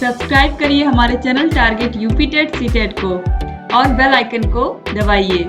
Subscribe करिए हमारे channel target UP TET C TET को और बेल आइकन को दबाइए।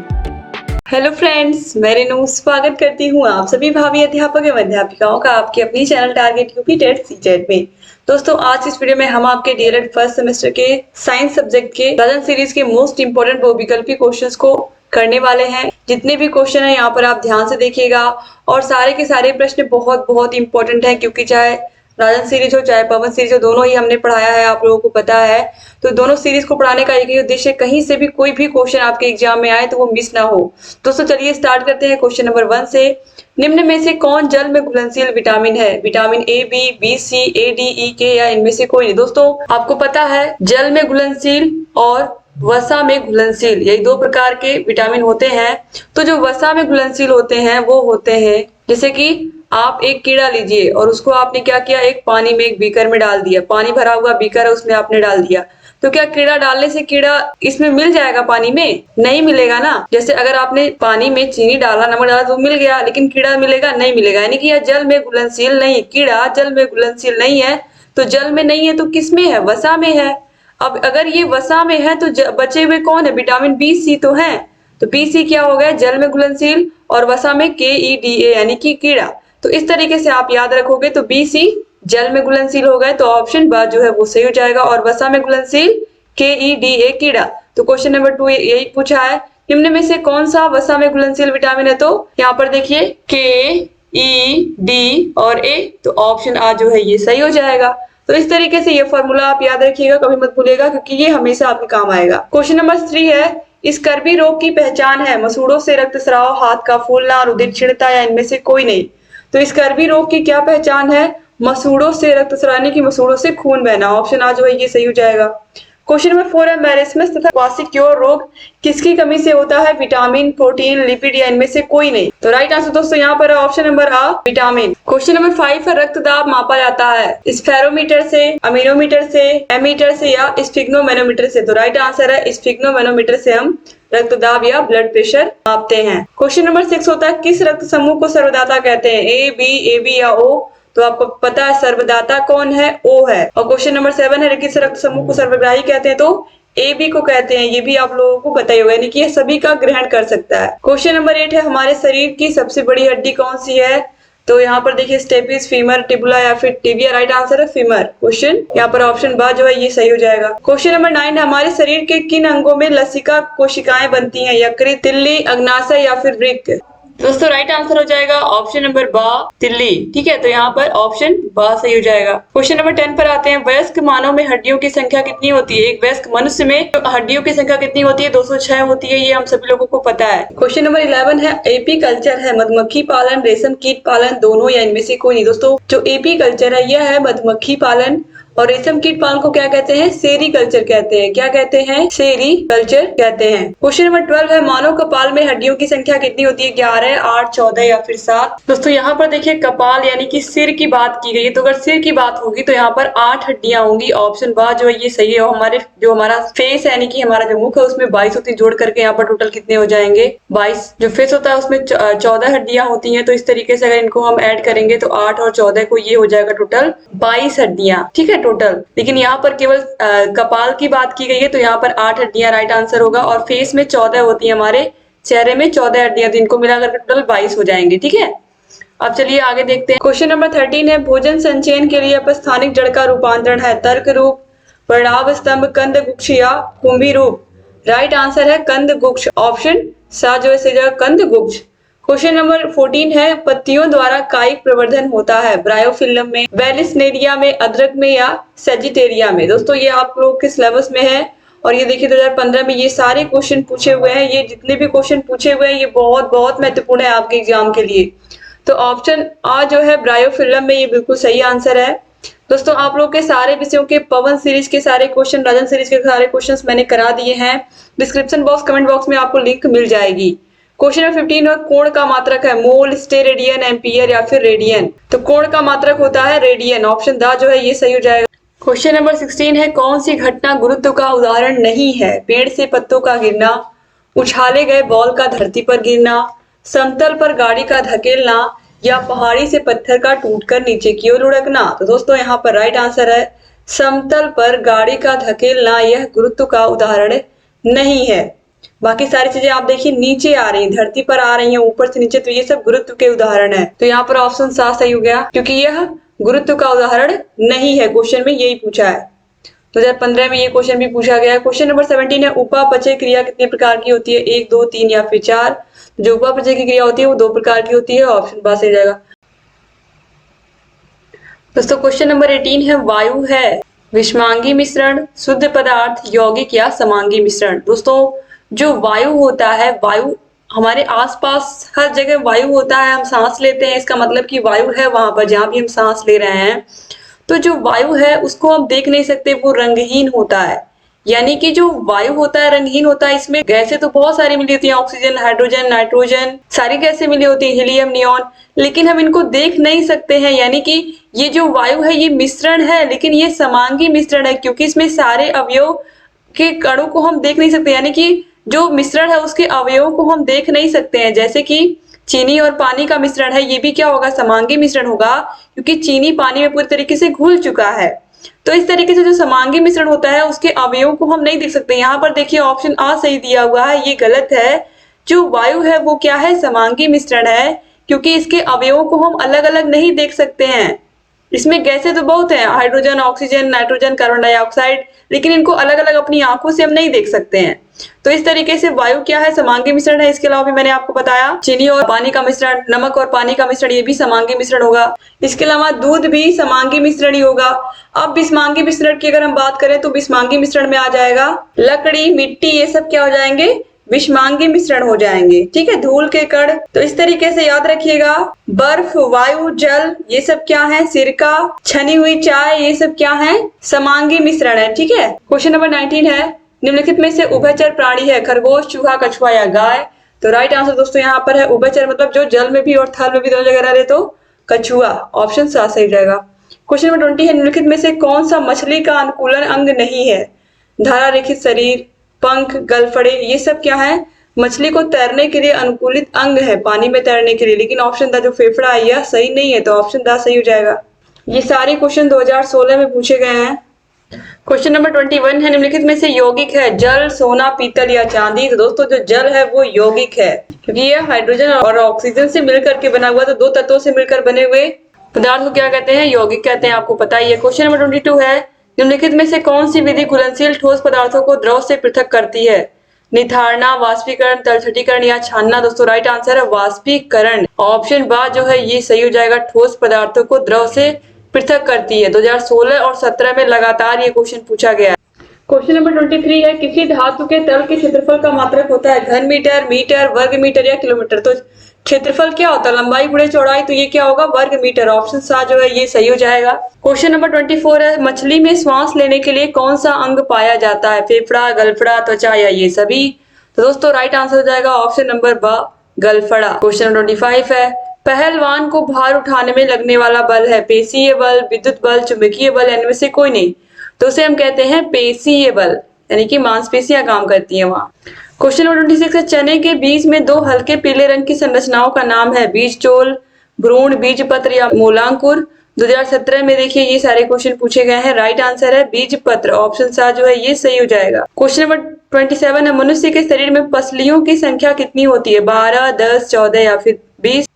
हेलो फ्रेंड्स, मैं रेनू स्वागत करती हूँ आप सभी भावी अध्यापक एवं अध्यापिकाओं का आपके अपनी channel target UP TET C TET में। दोस्तों, आज इस वीडियो में हम आपके डीएलएड फर्स्ट सेमेस्टर के साइंस सब्जेक्ट के राजन सीरीज के मोस्ट इंपोर्टेंट बहुविकल्पी क्वेश्चंस को करने वाले हैं। जितने भी क्वेश्चन है यहाँ पर आप ध्यान से देखिएगा और सारे के सारे प्रश्न बहुत बहुत इंपॉर्टेंट है, क्योंकि चाहे राजन सीरीज हो चाहे पवन सीरीज हो, दोनों ही हमने पढ़ाया है, आप लोगों को पता है। तो दोनों सीरीज को पढ़ाने का एक ही उद्देश्य है, कहीं से भी कोई भी क्वेश्चन आपके एग्जाम में आए तो वो मिस ना हो। दोस्तों चलिए स्टार्ट करते हैं क्वेश्चन नंबर 1 से। निम्न में से कौन जल में घुलनशील विटामिन है? Vitamin A, B, C, A, D, E, K या इनमें से कोई नहीं। दोस्तों आपको पता है जल में घुलनशील और वसा में घुलनशील, यही दो प्रकार के विटामिन होते हैं। तो जो वसा में घुलनशील होते हैं वो होते हैं, जैसे कि आप एक कीड़ा लीजिए और उसको आपने क्या किया, एक पानी में एक बीकर में डाल दिया, पानी भरा हुआ बीकर है उसमें आपने डाल दिया, तो क्या कीड़ा डालने से कीड़ा इसमें मिल जाएगा? पानी में नहीं मिलेगा ना। जैसे अगर आपने पानी में चीनी डाला, नमक डाला तो मिल गया, लेकिन कीड़ा मिलेगा? नहीं मिलेगा। यानी कि यह जल में घुलनशील नहीं, कीड़ा जल में घुलनशील नहीं है। तो जल में नहीं है तो किस में है? वसा में है। अब अगर ये वसा में है तो बचे हुए कौन है? विटामिन बी, सी तो है। तो बी, सी क्या हो गया? जल में घुलनशील, और वसा में के, ई, डी, ए यानी कि कीड़ा। तो इस तरीके से आप याद रखोगे तो बी, सी जल में घुलनशील हो गए, तो ऑप्शन ब जो है वो सही हो जाएगा। और वसा में घुलनशील के, ई, डी, ए कीड़ा। तो क्वेश्चन नंबर 2 यही पूछा है, निम्न में से कौन सा वसा में घुलनशील विटामिन है? तो यहाँ पर देखिए के, ई, डी और ए, तो ऑप्शन आ जो है ये सही हो जाएगा। तो इस तरीके से ये फॉर्मूला आप याद रखिएगा, कभी मत भूलिएगा, क्योंकि ये हमेशा आपके काम आएगा। क्वेश्चन नंबर 3 है, स्कर्वी रोग की पहचान है? मसूड़ों से रक्तस्राव, हाथ का फूलना, रुधिर क्षीणता या इनमें से कोई नहीं। तो स्कर्वी रोग की क्या पहचान है? मसूड़ों से रक्तस्राव यानी कि मसूड़ों से खून बहना। ऑप्शन आ जो है ये सही हो जाएगा। क्वेश्चन नंबर 4 है, मैरेस्मस तथा क्वासिक्योर रोग किसकी कमी से होता है? विटामिन, प्रोटीन, लिपिड या इनमें से कोई नहीं। तो राइट आंसर दोस्तों यहाँ पर है ऑप्शन नंबर आ, विटामिन। क्वेश्चन नंबर 5 है, रक्त दाब मापा जाता है स्फेरोमीटर से, अमीनोमीटर से, एमीटर से या स्फिग्नोमेनोमीटर से? तो राइट आंसर है स्फिग्नोमेनोमीटर से हम रक्त दाब या ब्लड प्रेशर मापते हैं। क्वेश्चन नंबर 6 होता है, किस रक्त समूह को सर्वदाता कहते हैं? ए, बी, ए बी या ओ? तो आपको पता है सर्वदाता कौन है? ओ है। और क्वेश्चन नंबर 7 है, किस रक्त समूह को सर्वग्राही कहते हैं? तो ए बी को कहते हैं। ये भी आप लोगों को पता ही होगा, यानी कि ये सभी का ग्रहण कर सकता है। क्वेश्चन नंबर 8 है, हमारे शरीर की सबसे बड़ी हड्डी कौन सी है? तो यहाँ पर देखिए स्टेपिस, फीमर, टिबुला या फिर टिबिया। राइट आंसर है फीमर। क्वेश्चन यहाँ पर ऑप्शन बा जो है ये सही हो जाएगा। क्वेश्चन नंबर 9 है, हमारे शरीर के किन अंगों में लसिका कोशिकाएं बनती हैं? यकृत, तिल्ली, अग्नाशय या फिर वृक्क? दोस्तों राइट आंसर हो जाएगा ऑप्शन नंबर बा, तिल्ली। ठीक है, तो यहाँ पर ऑप्शन बा सही हो जाएगा। क्वेश्चन नंबर 10 पर आते हैं, वयस्क मानव में हड्डियों की संख्या कितनी होती है? एक वयस्क मनुष्य में हड्डियों की संख्या कितनी होती है? 206 होती है, ये हम सभी लोगों को पता है। क्वेश्चन नंबर 11 है, एपी कल्चर है मधुमक्खी पालन, रेशम कीट पालन, दोनों या इनमें से कोई नहीं। दोस्तों जो एपी कल्चर है यह है मधुमक्खी पालन, और रेशम कीट पालन को क्या कहते हैं? सेरी कल्चर कहते हैं। क्या कहते हैं? सेरी कल्चर कहते हैं। क्वेश्चन नंबर 12 है, मानव कपाल में हड्डियों की संख्या कितनी होती है? 11, 8, 14 या फिर 7? दोस्तों यहाँ पर देखिए कपाल यानी कि सिर की बात की गई है, तो अगर सिर की बात होगी तो यहाँ पर 8 हड्डियां होंगी। ऑप्शन बा जो है ये सही है। और हमारे जो हमारा फेस यानी कि हमारा जो मुख है उसमें 22 होती है, जोड़ करके यहाँ पर टोटल कितने हो जाएंगे? 22। जो फेस होता है उसमें 14 हड्डियां होती है, तो इस तरीके से अगर इनको हम ऐड करेंगे तो 8 और 14 को ये हो जाएगा टोटल 22 हड्डियां। ठीक है टोटल। लेकिन यहाँ पर केवल कपाल की बात की गई है, तो यहाँ पर 8 हड्डियां राइट आंसर होगा। और फेस में 14 होती है, हमारे चेहरे में 14 हड्डियां, तो इनको मिलाकर टोटल 22 हो जाएंगे। ठीक है, अब चलिए आगे देखते हैं। क्वेश्चन नंबर 13 है, भोजन संचयन के लिए अपस्थानिक जड़ का रूपांतरण है? तर्क रूप, वर्णाभ स्तंभ, कंद गुक्ष या कुंभी रूप? राइट आंसर है कंद गुक्ष। ऑप्शन सा जो है कंद गुक्ष। क्वेश्चन नंबर 14 है, पत्तियों द्वारा कायिक प्रवर्धन होता है? ब्रायोफिल्म में, वेलिस्नेरिया में, अदरक में या सेजिटेरिया में? दोस्तों ये आप लोग के सिलेबस में है, और ये देखिए 2015 में ये सारे क्वेश्चन पूछे हुए हैं। ये जितने भी क्वेश्चन पूछे हुए हैं ये बहुत बहुत महत्वपूर्ण है आपके एग्जाम के लिए। तो ऑप्शन आ जो है ब्रायोफिल्म में, ये बिल्कुल सही आंसर है। दोस्तों आप लोग के सारे विषयों के पवन सीरीज के सारे क्वेश्चन, राजन सीरीज के सारे क्वेश्चन मैंने करा दिए हैं। डिस्क्रिप्शन बॉक्स, कमेंट बॉक्स में आपको लिंक मिल जाएगी। क्वेश्चन नंबर 15 है, कोण का मात्रक है? मोल, स्टेरेडियन, एम्पियर या फिर रेडियन? तो कोण का मात्रक होता है रेडियन। ऑप्शन दा जो है ये सही हो जाएगा। क्वेश्चन नंबर 16 है, कौन सी घटना गुरुत्व का उदाहरण नहीं है? पेड़ से पत्तों का गिरना, उछाले गए बॉल का धरती पर गिरना, समतल पर गाड़ी का धकेलना या पहाड़ी से पत्थर का टूटकर नीचे की ओर लुढ़कना? तो दोस्तों यहाँ पर राइट आंसर है समतल पर गाड़ी का धकेलना यह गुरुत्व का उदाहरण नहीं है। बाकी सारी चीजें आप देखिए नीचे आ रही हैं, धरती पर आ रही हैं ऊपर से नीचे, तो ये सब गुरुत्व के उदाहरण है। तो यहाँ पर ऑप्शन 7 सही हो गया, क्योंकि यह गुरुत्व का उदाहरण नहीं है। क्वेश्चन में यही पूछा है। 2015 में ये क्वेश्चन भी पूछा गया है। क्वेश्चन नंबर 17 है, उपापचय क्रिया कितने प्रकार की होती है? 1, 2, 3 या फिर 4। जो उपापचय की क्रिया होती है वो 2 प्रकार की होती है। ऑप्शन बा सही जाएगा। दोस्तों क्वेश्चन नंबर 18 है, वायु है विषमांगी मिश्रण, शुद्ध पदार्थ, यौगिक या समांगी मिश्रण। दोस्तों जो वायु होता है, वायु हमारे आसपास हर जगह वायु होता है, हम सांस लेते हैं, इसका मतलब कि वायु है वहां पर जहां भी हम सांस ले रहे हैं। तो जो वायु है उसको हम देख नहीं सकते, वो रंगहीन होता है। यानी कि जो वायु होता है रंगहीन होता है, इसमें गैसें तो बहुत सारी मिली होती हैं, ऑक्सीजन, हाइड्रोजन, नाइट्रोजन, सारी गैसें मिली होती हैं, हीलियम, नियॉन, लेकिन हम इनको देख नहीं सकते हैं। यानी कि ये जो वायु है ये मिश्रण है, लेकिन ये समांगी मिश्रण है, क्योंकि इसमें सारे अवयव के कणों को हम देख नहीं सकते। यानी कि जो मिश्रण है उसके अवयवों को हम देख नहीं सकते हैं। जैसे कि चीनी और पानी का मिश्रण है, ये भी क्या होगा? समांगी मिश्रण होगा, क्योंकि चीनी पानी में पूरी तरीके से घुल चुका है। तो इस तरीके से जो समांगी मिश्रण होता है उसके अवयवों को हम नहीं देख सकते। यहाँ पर देखिए ऑप्शन आ सही दिया हुआ है, ये गलत है। जो वायु है वो क्या है? समांगी मिश्रण है, क्योंकि इसके अवयवों को हम अलग अलग नहीं देख सकते हैं। इसमें गैसें तो बहुत हैं, hydrogen, oxygen, nitrogen, carbon dioxide, लेकिन इनको अलग अलग अपनी आंखों से हम नहीं देख सकते हैं। तो इस तरीके से वायु क्या है? समांगी मिश्रण है। इसके अलावा भी मैंने आपको बताया चीनी और पानी का मिश्रण, नमक और पानी का मिश्रण, ये भी समांगी मिश्रण होगा। इसके अलावा दूध भी समांगी मिश्रण ही होगा। अब विषमांगी मिश्रण की अगर हम बात करें तो विषमांगी मिश्रण में आ जाएगा लकड़ी, मिट्टी, ये सब क्या हो जाएंगे? विषमांगी मिश्रण हो जाएंगे। ठीक है, धूल के कण। तो इस तरीके से याद रखिएगा, बर्फ, वायु, जल, ये सब क्या है? सिरका, छनी हुई चाय, ये सब क्या है? समांगी मिश्रण है। ठीक है। क्वेश्चन नंबर 19 है, निम्नलिखित में से उभयचर प्राणी है? खरगोश, चूहा, कछुआ या गाय। तो राइट आंसर दोस्तों यहाँ पर है उभयचर, मतलब जो जल में भी और थल में भी दोनों जगह रह रहे, तो कछुआ। ऑप्शन 7 सही रहेगा। क्वेश्चन नंबर 20 है, निम्नलिखित में से कौन सा मछली का अनुकूलन अंग नहीं है? धारा रेखित शरीर, पंख, गलफड़े, ये सब क्या है? मछली को तैरने के लिए अनुकूलित अंग है, पानी में तैरने के लिए। लेकिन ऑप्शन द जो फेफड़ा है यह सही नहीं है, तो ऑप्शन द सही हो जाएगा। ये सारे क्वेश्चन 2016 में पूछे गए हैं। क्वेश्चन नंबर 21 है, निम्नलिखित में से यौगिक है? जल, सोना, पीतल या चांदी। तो दोस्तों जो जल है वो यौगिक है, क्योंकि ये हाइड्रोजन और ऑक्सीजन से मिलकर के बना हुआ, तो 2 तत्वों से मिलकर बने हुए पदार्थ को क्या कहते हैं? यौगिक कहते हैं, आपको पता ही है। क्वेश्चन नंबर 22 है, निम्नलिखित में से कौन सी विधि घुलनशील ठोस पदार्थों को द्रव से पृथक करती है? निथारना, वाष्पीकरण, तलछटीकरण या छानना। दोस्तों राइट आंसर है वाष्पीकरण। ऑप्शन बा जो है ये सही हो जाएगा, ठोस पदार्थों को द्रव से पृथक करती है। 2016 और 17 में लगातार ये क्वेश्चन पूछा गया है। क्वेश्चन नंबर 23 है, किसी धातु के तल के क्षेत्रफल का मात्रक होता है? घन मीटर, मीटर, वर्ग मीटर या किलोमीटर। तो क्षेत्रफल क्या होता है? लंबाई गुणे चौड़ाई, तो ये क्या होगा? वर्ग मीटर। ऑप्शन 7 जो है ये सही हो जाएगा। क्वेश्चन नंबर 24 है, मछली में श्वास लेने के लिए कौन सा अंग पाया जाता है? फेफड़ा, गलफड़ा, त्वचा या ये सभी। तो दोस्तों राइट आंसर हो जाएगा ऑप्शन नंबर बा, गलफड़ा। क्वेश्चन नंबर 25 है, पहलवान को भार उठाने में लगने वाला बल है? पेशीय बल, विद्युत बल, चुंबकीय बल, इनमें से कोई नहीं, तो उसे हम कहते हैं पेशीय बल, यानी कि मांसपेशियां काम करती हैं वहां। क्वेश्चन नंबर 26 है, चने के बीज में 2 हल्के पीले रंग की संरचनाओं का नाम है? बीज चोल, भ्रूण, बीज पत्र या मूलांकुर। 2017 में देखिए ये सारे क्वेश्चन पूछे गए हैं। राइट आंसर है बीज पत्र। ऑप्शन 7 जो है ये सही हो जाएगा। क्वेश्चन नंबर 27 है, मनुष्य के शरीर में पसलियों की संख्या कितनी होती है? 12, 10, 14 या फिर 20।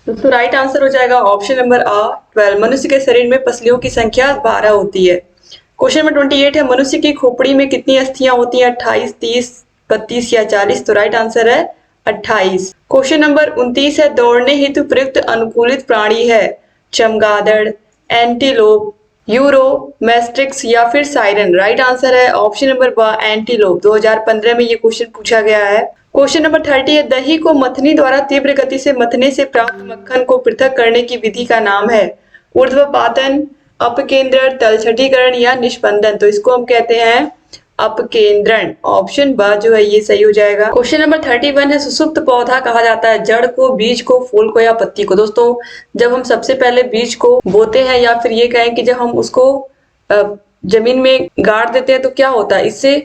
तो राइट आंसर हो जाएगा ऑप्शन नंबर आ, 12। मनुष्य के शरीर में पसलियों की संख्या 12 होती है। क्वेश्चन नंबर 28 है, मनुष्य की खोपड़ी में कितनी अस्थियां होती हैं? 28, 30, 32 या 40। तो राइट आंसर है 28। क्वेश्चन नंबर 29 है, दौड़ने हेतु प्रयुक्त अनुकूलित प्राणी है? चमगादड़, एंटीलोप, यूरो, मैस्ट्रिक्स या फिर साइरन। राइट आंसर है ऑप्शन नंबर बा, एंटीलोप। 2015 में ये क्वेश्चन पूछा गया है। क्वेश्चन नंबर 30 है, दही को मथनी द्वारा तीव्र गति से मथने से प्राप्त मक्खन को पृथक करने की विधि का नाम है? ऊर्ध्वपातन, अपकेंद्रण, तलछटीकरण या निष्पंदन। तो इसको हम कहते हैं अपकेंद्रण। ऑप्शन बा जो है ये सही हो जाएगा। क्वेश्चन नंबर 31 है, सुसुप्त पौधा कहा जाता है? जड़ को, बीज को, फूल को या पत्ती को। दोस्तों जब हम सबसे पहले बीज को बोते हैं, या फिर ये कहें कि जब हम उसको जमीन में गाड़ देते हैं, तो क्या होता है? इससे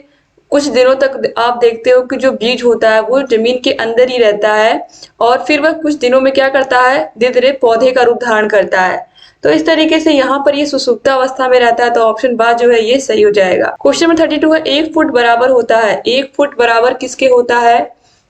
कुछ दिनों तक आप देखते हो कि जो बीज होता है वो जमीन के अंदर ही रहता है, और फिर वह कुछ दिनों में क्या करता है? धीरे धीरे पौधे का रूप धारण करता है। तो इस तरीके से यहाँ पर ये सुसुप्ता अवस्था में रहता है, तो ऑप्शन बा जो है ये सही हो जाएगा। क्वेश्चन नंबर 32 है 1 फुट बराबर होता है। 1 फुट बराबर किसके होता है?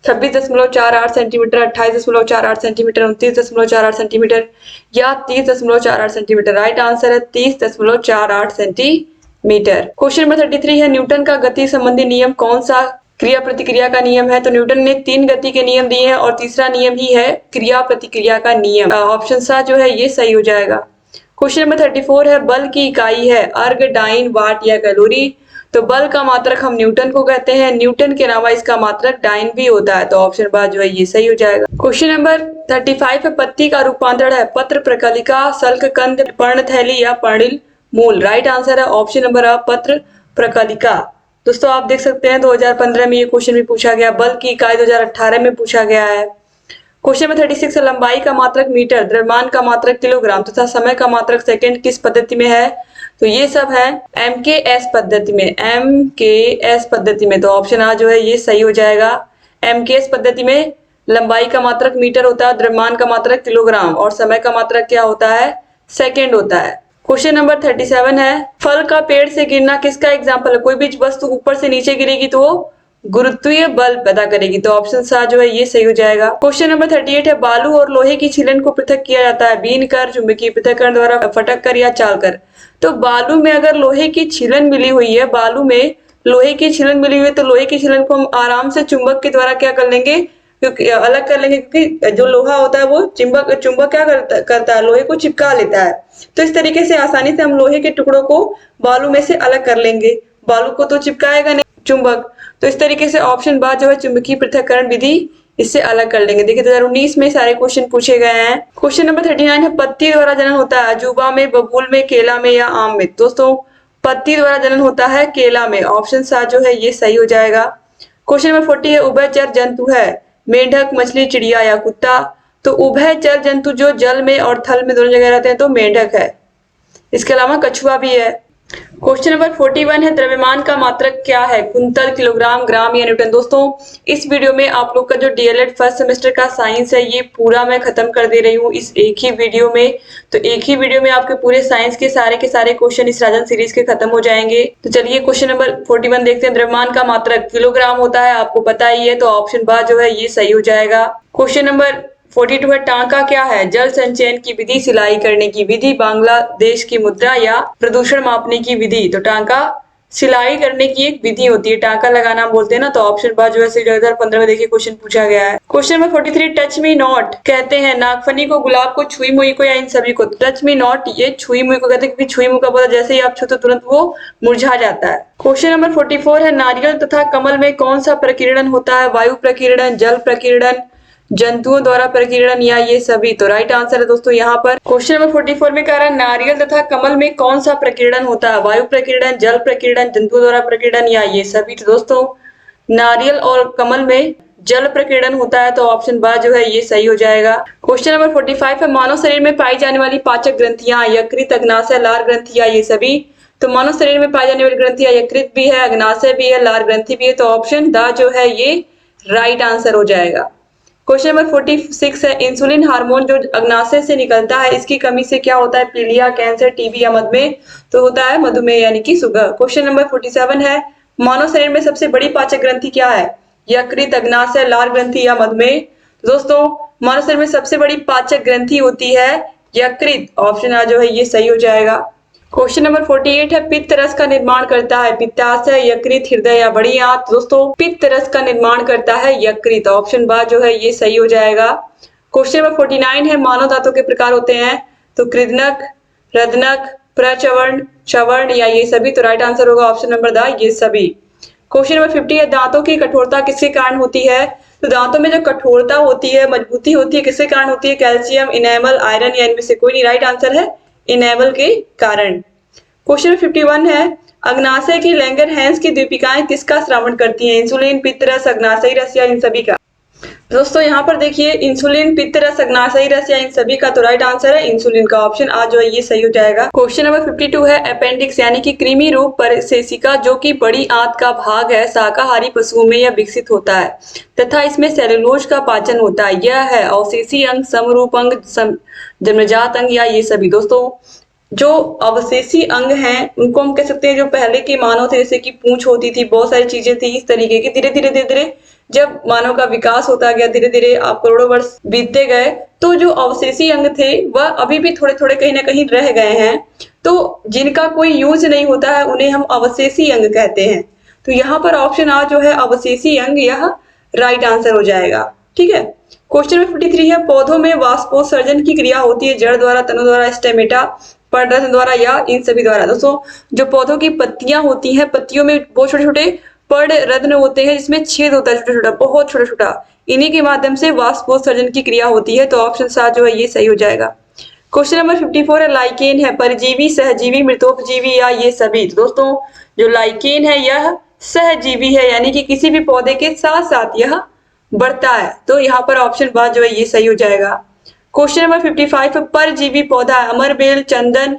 26.48 सेंटीमीटर, 28.48 सेंटीमीटर, 29.48 सेंटीमीटर या 30.48 सेंटीमीटर। राइट आंसर है 30.48 सेंटीमीटर। क्वेश्चन नंबर 33 है न्यूटन का गति संबंधी नियम कौन सा क्रिया प्रतिक्रिया का नियम है? तो न्यूटन ने 3 गति के नियम दिए हैं और तीसरा नियम ही है क्रिया प्रतिक्रिया का नियम। ऑप्शन सा जो है ये सही हो जाएगा। क्वेश्चन नंबर 34 है बल की इकाई है अर्ग, डाइन, वाट या कैलोरी। तो बल का मात्रक हम न्यूटन को कहते हैं, न्यूटन के अलावा इसका मात्रक डाइन भी होता है, तो ऑप्शन बा जो है ये सही हो जाएगा। क्वेश्चन नंबर 35 है पत्ती का रूपांतरण है पत्र, प्रकलिका, सल्क, कंद, पर्णथैली या पर्णिल मूल। राइट आंसर है ऑप्शन नंबर आ पत्र प्रकलिका। दोस्तों आप देख सकते हैं 2015 में ये क्वेश्चन भी पूछा गया, बल की इकाई 2018 में पूछा गया है। क्वेश्चन नंबर 36 है लंबाई का मात्रक मीटर, द्रव्यमान का मात्रक किलोग्राम तथा समय का मात्रक सेकंड किस पद्धति में है? तो ये सब है MKS पद्धति में, MKS पद्धति में, तो ऑप्शन आ जो है ये सही हो जाएगा। MKS पद्धति में लंबाई का मात्रक मीटर होता है, द्रव्यमान का मात्रक किलोग्राम और समय का मात्रक क्या होता है? सेकंड होता है। क्वेश्चन नंबर 37 है फल का पेड़ से गिरना किसका एग्जाम्पल है? कोई भी वस्तु ऊपर से नीचे गिरेगी तो वो गुरुत्वीय बल पैदा करेगी, तो ऑप्शन सा जो है ये सही हो जाएगा। क्वेश्चन नंबर 38 है बालू और लोहे की छीलन को पृथक किया जाता है बीन कर, चुंबकीय पृथक्करण द्वारा, फटक कर या चाल कर। तो बालू में अगर लोहे की छीलन मिली हुई है, बालू में लोहे की छीलन मिली हुई है तो लोहे की छीलन को हम आराम से चुंबक के द्वारा क्या कर लेंगे, क्योंकि अलग कर लेंगे, क्योंकि जो लोहा होता है वो चुंबक क्या करता है, लोहे को चिपका लेता है। तो इस तरीके से आसानी से हम लोहे के टुकड़ों को बालू में से अलग कर लेंगे, बालू को तो चिपकाएगा नहीं चुंबक, तो इस तरीके से ऑप्शन बा जो है चुंबकीय पृथक्करण विधि इससे अलग कर लेंगे। देखिए 2019 में सारे क्वेश्चन पूछे गए हैं। क्वेश्चन नंबर 39 है पत्ती द्वारा जनन होता है अजूबा में, बबूल में, केला में या आम में। दोस्तों पत्ती द्वारा जनन होता है केला में, ऑप्शन सा जो है ये सही हो जाएगा। क्वेश्चन नंबर 40 है उभयचर जंतु है मेंढक, मछली, चिड़िया या कुत्ता। तो उभयचर जंतु जो जल में और थल में दोनों जगह रहते हैं तो मेंढक है, इसके अलावा कछुआ भी है। क्वेश्चन नंबर 41 है द्रव्यमान का मात्रक क्या है? कुंतल, किलोग्राम, ग्राम या न्यूटन। दोस्तों इस वीडियो में आप लोग का जो डीएलएड फर्स्ट सेमेस्टर का साइंस है ये पूरा मैं खत्म कर दे रही हूँ इस एक ही वीडियो में। तो एक ही वीडियो में आपके पूरे साइंस के सारे क्वेश्चन इस राजन सीरीज के खत्म हो जाएंगे। तो चलिए क्वेश्चन नंबर 41 देखते हैं। द्रव्यमान का मात्रक किलोग्राम होता है, आपको पता ही है, तो ऑप्शन बा जो है ये सही हो जाएगा। क्वेश्चन नंबर 42 है टांका क्या है? जल संचयन की विधि, सिलाई करने की विधि, बांग्लादेश की मुद्रा या प्रदूषण मापने की विधि। तो टांका सिलाई करने की एक विधि होती है, टांका लगाना बोलते हैं ना, तो ऑप्शन बा जो है 2015 में देखिए क्वेश्चन पूछा गया है। Question number 43 touch me not कहते हैं नागफनी को, गुलाब को, छुई मुई को या इन सभी को। टच मी नॉट ये छुई मुई को कहते हैं, क्योंकि छुई मुई का पता जैसे ही आप छूते तुरंत वो मुरझा जाता है। क्वेश्चन नंबर 44 है नारियल तथा कमल में कौन सा प्रकीर्णन होता है? वायु प्रकीर्णन, जल प्रकीर्णन, जंतुओं द्वारा प्रकीर्णन या ये सभी। तो राइट आंसर है दोस्तों यहाँ पर क्वेश्चन नंबर 44 में कह रहा है नारियल तथा कमल में कौन सा प्रकीर्णन होता है? वायु प्रकीर्णन, जल प्रकीर्णन, जंतुओं द्वारा प्रकीर्णन या ये सभी। तो दोस्तों नारियल और कमल में जल प्रकीर्णन होता है, तो ऑप्शन बा जो है ये सही हो जाएगा। क्वेश्चन नंबर 45 है मानव शरीर में पाई जाने वाली पाचक ग्रंथियां यकृत, अग्नाशय, लार ग्रंथि या ये सभी। तो मानव शरीर में पाई जाने वाली ग्रंथियां यकृत भी है, अग्नाशय भी है, लार ग्रंथि भी है, तो ऑप्शन दा जो है ये राइट आंसर हो जाएगा। क्वेश्चन नंबर 46 है इंसुलिन हार्मोन जो अग्नाशय से निकलता है इसकी कमी से क्या होता है? पीलिया, कैंसर, टीबी या मधुमेह। तो होता है मधुमेह यानी कि शुगर। क्वेश्चन नंबर 47 है मानव शरीर में सबसे बड़ी पाचक ग्रंथि क्या है? यकृत, अग्नाशय, लार ग्रंथि या मधुमेह। दोस्तों मानव शरीर में सबसे बड़ी पाचक ग्रंथि होती है यकृत, ऑप्शन आ जो है ये सही हो जाएगा। क्वेश्चन नंबर 48 है पित्त रस का निर्माण करता है पित्ताशय, यकृत, हृदय या बड़ी आंत। दोस्तों पित्त रस का निर्माण करता है यकृत, ऑप्शन बा जो है ये सही हो जाएगा। क्वेश्चन नंबर 49 है मानव दांतों के प्रकार होते हैं तो कृदनक, रदनक, प्रचवर्ण, चवर्ण या ये सभी। तो राइट आंसर होगा ऑप्शन नंबर दा ये सभी। क्वेश्चन नंबर 50 है दांतों की कठोरता किसके कारण होती है? तो दांतों में जो कठोरता होती है, मजबूती होती है, किसके कारण होती है? कैल्शियम, इनेमल, आयरन या इनमें से कोई नहीं। राइट आंसर है इनेमल के कारण। क्वेश्चन 51 है अग्नाशय की लैंगर हैंस की दीपिकाएं किसका श्रावण करती हैं? इंसुलिन, पित्त रस, अग्नाशयी रस या इन सभी का। दोस्तों यहाँ पर देखिए इंसुलिन, पित्त रस, अग्नाशयी रस या इन सभी का तो राइट आंसर है इंसुलिन का। ऑप्शन आ जो है ये सही हो जाएगा। क्वेश्चन नंबर 52 है अपेंडिक्स यानी कि कृमि रूप परिसेशिका जो कि बड़ी आंत का भाग है, शाकाहारी पशुओं में यह विकसित होता है तथा इसमें सेलुलोज का पाचन होता है। यह है अवशेषी अंग, समरूप अंग, जन्मजात अंग या ये सभी। दोस्तों जो अवशेषी अंग हैं उनको हम कह सकते हैं जो पहले के मानव थे, जैसे कि पूंछ होती थी, बहुत सारी चीजें थी इस तरीके की। धीरे धीरे धीरे धीरे जब मानव का विकास होता गया, धीरे धीरे आप करोड़ों वर्ष बीतते गए, तो जो अवशेषी अंग थे वह अभी भी थोड़े थोड़े कहीं ना कहीं रह गए हैं। तो जिनका कोई यूज नहीं होता है उन्हें हम अवशेषी अंग कहते हैं। तो यहाँ पर ऑप्शन आ जो है अवशेषी अंग, यह राइट आंसर हो जाएगा। ठीक है। क्वेश्चन नंबर 53 है पौधों में वाष्पोत्सर्जन की क्रिया होती है जड़ द्वारा, तनु द्वारा, स्टेमेटा, पर्णरंध्र द्वारा या इन सभी द्वारा। दोस्तों जो पौधों की पत्तियां होती हैं, पत्तियों में बहुत छोटे छोटे पर्णरंध्र होते हैं जिसमें छेद होता है छोटा छोटा, बहुत छोटा छोटा, इन्हीं के माध्यम से वाष्पोत्सर्जन की क्रिया होती है। तो ऑप्शन 7 जो है ये सही हो जाएगा। क्वेश्चन नंबर 54 है लाइकेन है परजीवी, सहजीवी, मृतोपजीवी या ये सभी। तो दोस्तों जो लाइकेन है यह सहजीवी है, यानी कि किसी भी पौधे के साथ साथ यह बढ़ता है। तो यहाँ पर ऑप्शन बात जो है ये सही हो जाएगा। क्वेश्चन नंबर 55 है परजीवी पौधा है अमरबेल, चंदन,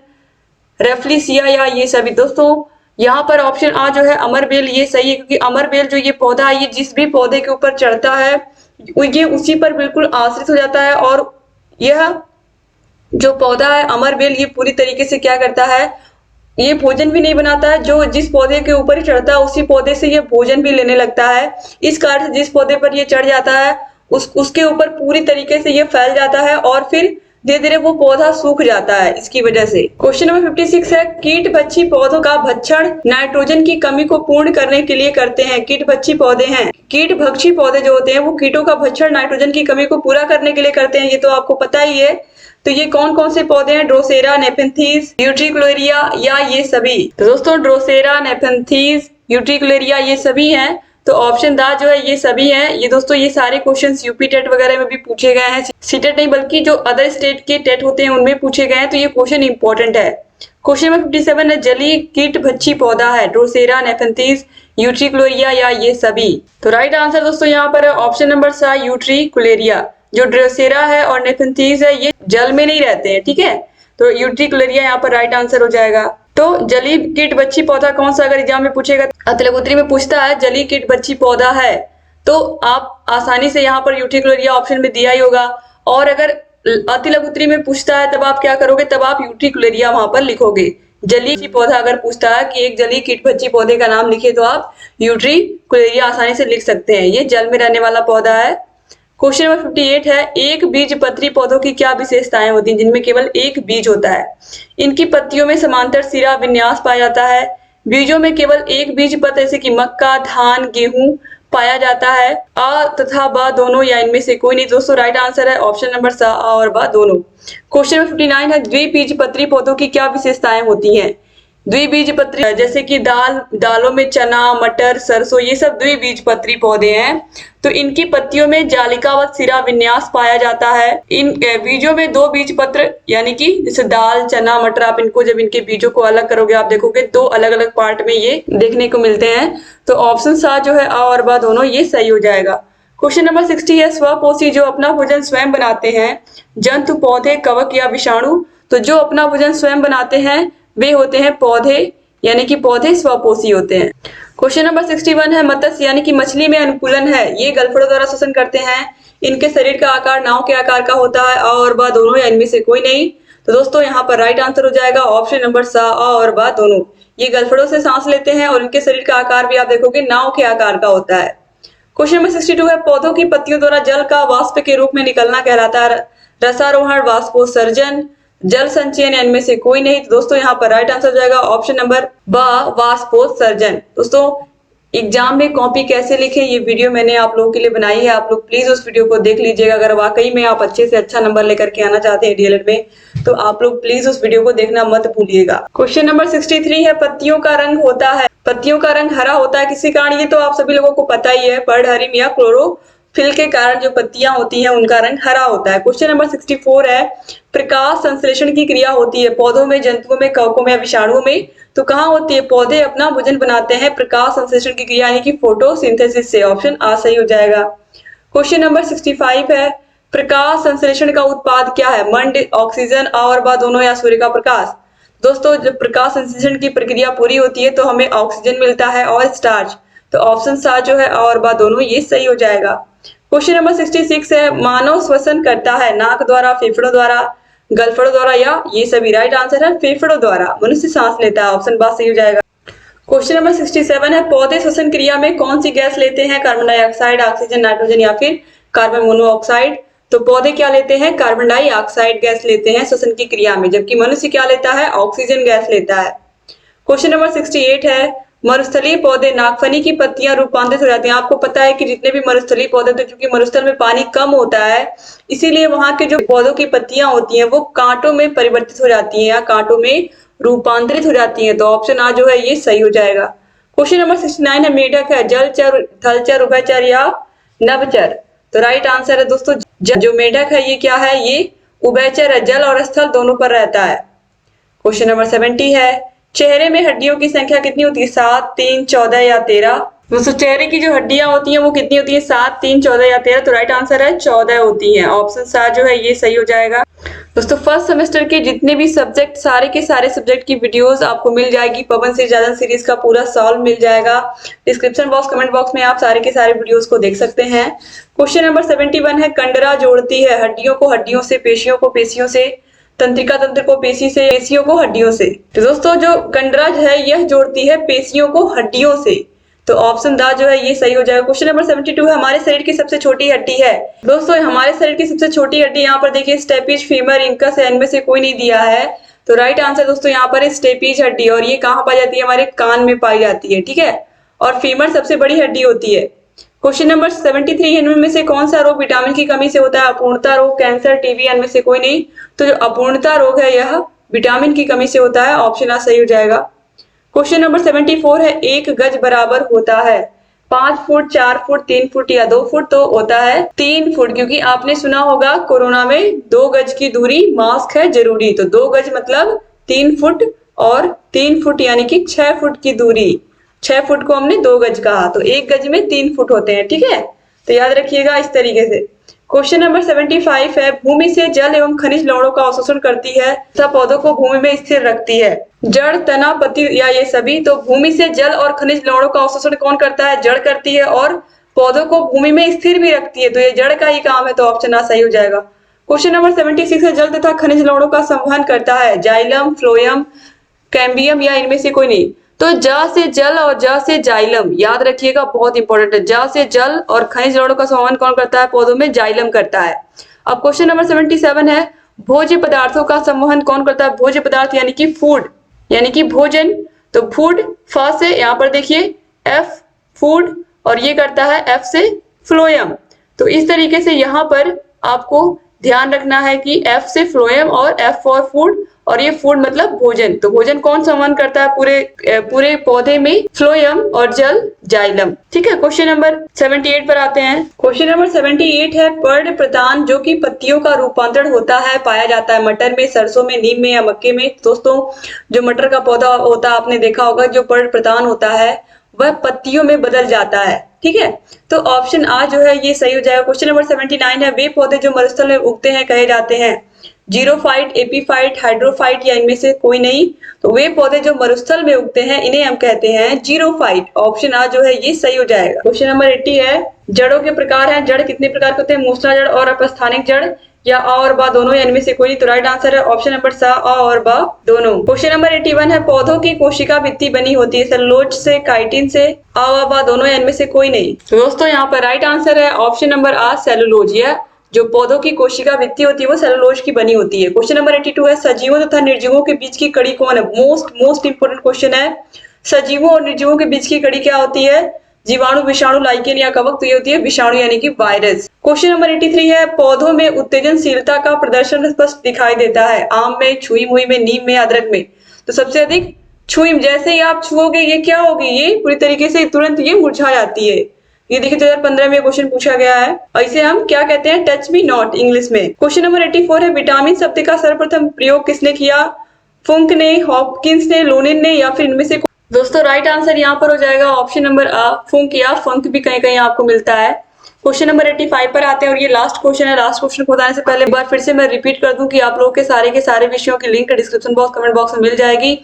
रेफ्लिसिया या ये सभी। दोस्तों यहाँ पर ऑप्शन आ जो है अमरबेल ये सही है, क्योंकि अमरबेल जो ये पौधा है ये जिस भी पौधे के ऊपर चढ़ता है ये उसी पर बिल्कुल आश्रित हो जाता है। और यह जो पौधा है अमरबेल ये पूरी तरीके से क्या करता है, ये भोजन भी नहीं बनाता है, जो जिस पौधे के ऊपर ही चढ़ता है उसी पौधे से ये भोजन भी लेने लगता है। इस कारण से जिस पौधे पर ये चढ़ जाता है उसके ऊपर पूरी तरीके से ये फैल जाता है और फिर धीरे धीरे वो पौधा सूख जाता है इसकी वजह से। क्वेश्चन नंबर 56 है कीट भक्षी पौधों का भक्षण नाइट्रोजन की कमी को पूर्ण करने के लिए करते हैं। कीट भक्षी पौधे हैं, कीट भक्षी पौधे जो होते हैं वो कीटों का भक्षण नाइट्रोजन की कमी को पूरा करने के लिए करते हैं, ये तो आपको पता ही है। तो ये कौन कौन से पौधे हैं, ड्रोसेरा, नेफेंथीज, यूट्रिकुलेरिया या ये सभी। तो दोस्तों ड्रोसेरा, नेफेंथीज, यूट्रिकुलेरिया ये सभी हैं। तो ऑप्शन दा जो है ये सभी हैं। ये दोस्तों ये सारे क्वेश्चंस यूपी टेट वगैरह में भी पूछे गए हैं, सीटेट नहीं बल्कि जो अदर स्टेट के टेट होते हैं उनमें पूछे गए हैं। तो ये क्वेश्चन इंपॉर्टेंट है। क्वेश्चन नंबर 57 है जलीय कीट भक्षी पौधा है ड्रोसेरा, नेफेंथीज, यूट्रिकुलेरिया या ये सभी। तो राइट आंसर दोस्तों यहाँ पर है ऑप्शन नंबर सा यूट्रिकुलेरिया। जो ड्रोसेरा है और नेफेंथीज है ये जल में नहीं रहते हैं, ठीक है। तो यूट्रिकुलेरिया यहाँ पर राइट आंसर हो जाएगा। तो जलीय कीट बच्ची पौधा कौन सा, अगर एग्जाम में पूछेगा, अतलगुत्री में पूछता है जलीय कीट बच्ची पौधा है, तो आप आसानी से यहाँ पर यूट्रिकुलेरिया ऑप्शन में दिया ही होगा। और अगर अतिलघुत्री में पूछता है तब आप क्या करोगे, तब आप यूट्रिकुलेरिया वहां पर लिखोगे। जलीय पौधा अगर पूछता है कि एक जलीय कीट भक्षी पौधे का नाम लिखे तो आप यूट्रिकुलेरिया आसानी से लिख सकते हैं, ये जल में रहने वाला पौधा है। क्वेश्चन नंबर 58 है एक बीज पत्री पौधों की क्या विशेषताएं होती हैं जिनमें केवल एक बीज होता है। इनकी पत्तियों में समांतर सिरा विन्यास पाया जाता है, बीजों में केवल एक बीज पत्र जैसे कि मक्का, धान, गेहूं पाया जाता है, आ तथा ब दोनों या इनमें से कोई नहीं। दोस्तों राइट आंसर है ऑप्शन नंबर सा आ और ब दोनों। क्वेश्चन नंबर 59 है द्विबीजपत्री पौधों की क्या विशेषताएं होती हैं। द्विबीजपत्री जैसे कि दालों में चना, मटर, सरसों ये सब द्विबीजपत्री पौधे हैं। तो इनकी पत्तियों में जालिकावत सिरा विन्यास पाया जाता है। इन बीजों में दो बीज पत्र यानी कि जैसे दाल, चना, मटर, आप इनको जब इनके बीजों को अलग करोगे आप देखोगे दो अलग अलग पार्ट में ये देखने को मिलते हैं। तो ऑप्शन सा जो है आ और बा दोनों ये सही हो जाएगा। क्वेश्चन नंबर 60 है स्वपोषी जो अपना भोजन स्वयं बनाते हैं जंतु, पौधे, कवक या विषाणु। तो जो अपना भोजन स्वयं बनाते हैं वे होते हैं पौधे, यानी कि पौधे स्वपोषी होते हैं। क्वेश्चन नंबर 61 है मत्स्य यानी कि मछली में अनुकूलन है, ये गलफड़ों द्वारा श्वसन करते हैं, इनके शरीर का आकार नाव के आकार का होता है, आ और बा दोनों या इनमें से कोई नहीं। तो दोस्तों यहाँ पर राइट आंसर हो जाएगा ऑप्शन नंबर सा आ और बा दोनों। ये गलफड़ों से सांस लेते हैं और इनके शरीर का आकार भी आप देखोगे नाव के आकार का होता है। क्वेश्चन नंबर 62 है पौधों की पत्तियों द्वारा जल का वाष्प के रूप में निकलना कहलाता है रसारोहण, वाष्पोत्सर्जन, जल संचयन, इनमें से कोई नहीं। तो दोस्तों यहाँ पर राइट आंसर हो जाएगा ऑप्शन नंबर ब वाष्पोत्सर्जन। दोस्तों एग्जाम में कॉपी कैसे लिखें ये वीडियो मैंने आप लोगों के लिए बनाई है, आप लोग प्लीज उस वीडियो को देख लीजिएगा। अगर वाकई में आप अच्छे से अच्छा नंबर लेकर के आना चाहते हैं डीएलएड में तो आप लोग प्लीज उस वीडियो को देखना मत भूलिएगा। क्वेश्चन नंबर 63 है पत्तियों का रंग होता है, पत्तियों का रंग हरा होता है किसी कारण, ये तो आप सभी लोगों को पता ही है, पर्णहरिम या क्लोरोफिल के कारण जो पत्तियां होती हैं उनका रंग हरा होता है। क्वेश्चन नंबर 64 है प्रकाश संश्लेषण की क्रिया होती है पौधों में, जंतुओं में, कवकों में या विषाणुओं में। तो कहाँ होती है, पौधे अपना भोजन बनाते हैं प्रकाश संश्लेषण की क्रिया यानी कि फोटोसिंथेसिस से। ऑप्शन आ सही हो जाएगा। क्वेश्चन नंबर 65 है, प्रकाश संश्लेषण का उत्पाद क्या है? मंड, ऑक्सीजन, आ और बा दोनों या सूर्य का प्रकाश? दोस्तों जब प्रकाश संश्लेषण की प्रक्रिया पूरी होती है तो हमें ऑक्सीजन मिलता है और स्टार्च। तो ऑप्शन सा जो है आ और बा दोनों, ये सही हो जाएगा। क्वेश्चन नंबर 66 है, मानव श्वसन करता है नाक द्वारा, फेफड़ों द्वारा, गलफड़ों द्वारा या ये सभी? राइट आंसर है फेफड़ों द्वारा। मनुष्य सांस लेता है, ऑप्शन बा सही हो जाएगा। क्वेश्चन नंबर 67 है, पौधे श्वसन क्रिया में कौन सी गैस लेते हैं? कार्बन डाइऑक्साइड, ऑक्सीजन, नाइट्रोजन या फिर कार्बन मोनोऑक्साइड? तो पौधे क्या लेते हैं? कार्बन डाइऑक्साइड गैस लेते हैं श्वसन की क्रिया में, जबकि मनुष्य क्या लेता है? ऑक्सीजन गैस लेता है। क्वेश्चन नंबर 68 है, मरुस्थलीय पौधे नागफनी की पत्तियां रूपांतरित हो जाती हैं। आपको पता है कि जितने भी मरुस्थलीय पौधे, तो क्योंकि मरुस्थल में पानी कम होता है इसीलिए वहां के जो पौधों की पत्तियां होती हैं वो कांटों में परिवर्तित हो जाती हैं या कांटों में रूपांतरित हो जाती हैं। तो ऑप्शन आ जो है ये सही हो जाएगा। क्वेश्चन नंबर 69 है, मेढक है जलचर, थलचर, उभयचर या नभचर? तो राइट आंसर है दोस्तों जो मेढक है ये क्या है? ये उभयचर है, जल और स्थल दोनों पर रहता है। क्वेश्चन नंबर 70 है, चेहरे में हड्डियों की संख्या कितनी होती है? 7, 3, 14 या 13? दोस्तों चेहरे की जो हड्डियां होती हैं वो कितनी होती है? 7, 3, 14 या 13? तो राइट आंसर है 14 होती हैं। ऑप्शन सा जो है ये सही हो जाएगा। दोस्तों फर्स्ट सेमेस्टर के जितने भी सब्जेक्ट, सारे के सारे सब्जेक्ट की वीडियोस आपको मिल जाएगी। पवन से ज्यादा सीरीज का पूरा सॉल्व मिल जाएगा। डिस्क्रिप्शन बॉक्स, कमेंट बॉक्स में आप सारे के सारे वीडियोस को देख सकते हैं। क्वेश्चन नंबर 71 है, कंडरा जोड़ती है हड्डियों को हड्डियों से, पेशियों को पेशियों से, तंत्रिका तंत्र को पेशी से, पेशियों को हड्डियों से? तो दोस्तों जो कंडरा है यह जोड़ती है पेशियों को हड्डियों से। तो ऑप्शन दा जो है ये सही हो जाएगा। क्वेश्चन नंबर 72 है, हमारे शरीर की सबसे छोटी हड्डी है? दोस्तों हमारे शरीर की सबसे छोटी हड्डी यहाँ पर देखिए स्टेपिज, फीमर, इंकस है, इनमें से कोई नहीं दिया है। तो राइट आंसर दोस्तों यहाँ पर स्टेपिज हड्डी, और ये कहाँ पाई जाती है? हमारे कान में पाई जाती है, ठीक है। और फीमर सबसे बड़ी हड्डी होती है। क्वेश्चन नंबर 73 है, इनमें से कौन सा रोग विटामिन की कमी से होता है? अपूर्णता रोग, कैंसर, टीबी, इनमें से कोई नहीं। तो जो अपूर्णता रोग है यह विटामिन की कमी से होता है, ऑप्शन आ सही हो जाएगा। क्वेश्चन नंबर 74 है, एक गज बराबर होता है 5 फुट, 4 फुट, 3 फुट या 2 फुट? तो होता है 3 फुट, क्योंकि आपने सुना होगा कोरोना में 2 गज की दूरी मास्क है जरूरी। तो 2 गज मतलब 3 फुट, और 3 फुट यानी कि 6 फुट की दूरी। 6 फुट को हमने 2 गज कहा, तो 1 गज में 3 फुट होते हैं, ठीक है। तो याद रखिएगा इस तरीके से। क्वेश्चन नंबर 75 है, भूमि से जल एवं खनिज लवणों का अवशोषण करती है तथा पौधों को भूमि में स्थिर रखती है? जड़, तना, पत्ती या ये सभी? तो भूमि से जल और खनिज लवणों का अवशोषण कौन करता है? जड़ करती है, और पौधों को भूमि में स्थिर भी रखती है, तो ये जड़ का ही काम है। तो ऑप्शन आ सही हो जाएगा। क्वेश्चन नंबर 76 है, जल तथा खनिज लवणों का संवहन करता है? जाइलम, फ्लोएम, कैम्बियम या इनमें से कोई नहीं? तो ज से जल और ज से जाइलम, याद रखिएगा बहुत इंपॉर्टेंट है। ज से जल और खनिज लवणों का संवहन कौन करता है? पौधों में जाइलम करता है। अब क्वेश्चन नंबर 77 है, भोज्य पदार्थों का संवहन कौन करता है? भोज्य पदार्थ यानी कि फूड, यानी कि भोजन। तो फूड फ से, यहाँ पर देखिए एफ फूड, और ये करता है एफ से फ्लोएम। तो इस तरीके से यहाँ पर आपको ध्यान रखना है कि एफ से फ्लोएम और एफ फॉर फूड, और ये फूड मतलब भोजन। तो भोजन कौन संवहन करता है पूरे पौधे में? फ्लोएम और जल जाइलम, ठीक है। क्वेश्चन नंबर 78 पर आते हैं। क्वेश्चन नंबर 78 है, पर्ण प्रतान जो कि पत्तियों का रूपांतरण होता है पाया जाता है मटर में, सरसों में, नीम में या मक्के में? दोस्तों जो मटर का पौधा होता है आपने देखा होगा, जो पर्ण प्रतान होता है वह पत्तियों में बदल जाता है, ठीक है। तो ऑप्शन आ जो है ये सही हो जाएगा। क्वेश्चन नंबर 79 है, वे पौधे जो मरुस्थल में उगते हैं कहे जाते हैं? जीरोफाइट, एपीफाइट, हाइड्रोफाइट या इनमें से कोई नहीं? तो वे पौधे जो मरुस्थल में उगते हैं इन्हें हम कहते हैं जीरोफाइट। ऑप्शन आ जो है ये सही हो जाएगा। क्वेश्चन नंबर 80 है, जड़ों के प्रकार हैं? जड़ कितने प्रकार के होते हैं? मूसला जड़ और अपस्थानिक जड़, या आ और बा दोनों, या इनमें से कोई? तो राइट आंसर है ऑप्शन नंबर सा, आ और बा दोनों। क्वेश्चन नंबर 81 है, पौधों की कोशिका भित्ति बनी होती है? सेलुलोज से, काइटिन से, आ व बा दोनों, या इनमें से कोई नहीं? तो दोस्तों यहाँ पर राइट आंसर है ऑप्शन नंबर आ, सेलुलोज। या जो पौधों की कोशिका भित्ति होती है वो सेलुलोज की बनी होती है। क्वेश्चन नंबर 82 है, सजीवों तथा निर्जीवों के बीच की कड़ी कौन है? मोस्ट इंपोर्टेंट क्वेश्चन है। सजीवों और निर्जीवों के बीच की कड़ी क्या होती है? जीवाणु, विषाणु, लाइकेन या कवक? तो ये होती है विषाणु यानी कि वायरस। क्वेश्चन नंबर 83 है, पौधों में उत्तेजनशीलता का प्रदर्शन स्पष्ट दिखाई देता है? आम में, छुई मुई में, नीम में, अदरक में? तो सबसे अधिक छुई। जैसे ही आप छुओगे ये क्या होगी? ये पूरी तरीके से तुरंत ये मुरझा जाती है। ये देखिए 2015 में क्वेश्चन पूछा गया है। इसे हम क्या कहते हैं? टच मी नॉट इंग्लिश में। क्वेश्चन नंबर 84 है, विटामिन शब्द का सर्वप्रथम प्रयोग किसने किया? फुंक ने, हॉपकिंस ने, लोनिन ने, या फिर इनमें से? दोस्तों राइट आंसर यहाँ पर हो जाएगा ऑप्शन नंबर आ, फुंक, या फंक भी कहीं कहीं आपको मिलता है। क्वेश्चन नंबर 85 पर आते हैं और ये लास्ट क्वेश्चन है। लास्ट क्वेश्चन को बताने से पहले एक बार फिर से मैं रिपीट कर दूं कि आप लोगों के सारे विषयों की link description box comment box में मिल जाएगी।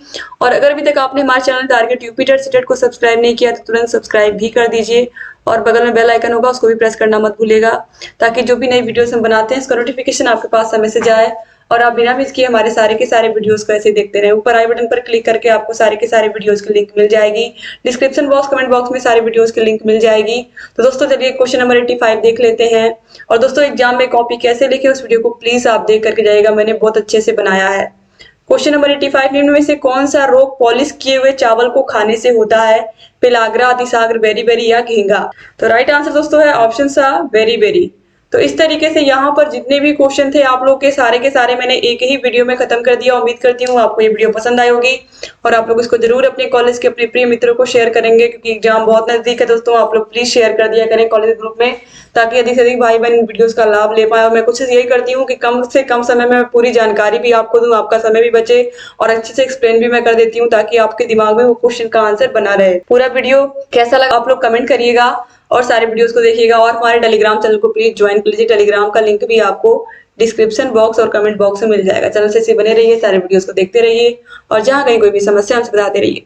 और अगर अभी तक आपने हमारे channel target UP TET CTET को सब्सक्राइब नहीं किया तो तुरंत सब्सक्राइब भी कर दीजिए और बगल में बेल आइकन होगा उसको भी प्रेस करना मत भूलिएगा, ताकि जो भी नई वीडियोस हम बनाते हैं इसका नोटिफिकेशन आपके पास समय से जाए और आप बिना मिस किए हमारे सारे वीडियोस को ऐसे देखते रहें। ऊपर आई बटन पर क्लिक करके आपको सारे वीडियोस की लिंक मिल जाएगी। डिस्क्रिप्शन बॉक्स कमेंट बॉक्स में सारे वीडियोस की लिंक मिल जाएगी। तो दोस्तों चलिए क्वेश्चन नंबर 85 देख लेते हैं। और दोस्तों एग्जाम में कॉपी कैसे लिखे उस वीडियो को प्लीज आप देख करके जाइएगा, मैंने बहुत अच्छे से बनाया है। क्वेश्चन नंबर 85, निम्न में से कौन सा रोग पॉलिश किए हुए चावल को खाने से होता है? पेलाग्रा, अतिसाग्र, बेरी बेरी या घींगा? तो राइट आंसर दोस्तों है ऑप्शन सा बेरी बेरी। तो इस तरीके से यहाँ पर जितने भी क्वेश्चन थे आप लोग के सारे मैंने एक ही वीडियो में खत्म कर दिया। उम्मीद करती हूँ आपको ये वीडियो पसंद आई होगी और आप लोग इसको जरूर अपने कॉलेज के अपने प्रिय मित्रों को शेयर करेंगे, क्योंकि एग्जाम बहुत नजदीक है दोस्तों। आप लोग प्लीज शेयर कर दिया करें कॉलेज ग्रुप में, ताकि अधिक से अधिक भाई बहन इन वीडियोस का लाभ ले पाए। और मैं कोशिश यही करती हूँ कि कम से कम समय में पूरी जानकारी भी आपको दूं, आपका समय भी बचे और अच्छे से एक्सप्लेन भी मैं कर देती हूँ, ताकि आपके दिमाग में वो क्वेश्चन का आंसर बना रहे। पूरा वीडियो कैसा लगा आप लोग कमेंट करिएगा और सारे वीडियोस को देखिएगा। और हमारे टेलीग्राम चैनल को प्लीज ज्वाइन कर लीजिए, टेलीग्राम का लिंक भी आपको डिस्क्रिप्शन बॉक्स और कमेंट बॉक्स में मिल जाएगा। चैनल से बने रहिए, सारे वीडियोस को देखते रहिए और जहाँ कहीं कोई भी समस्या हमसे बताते रहिए।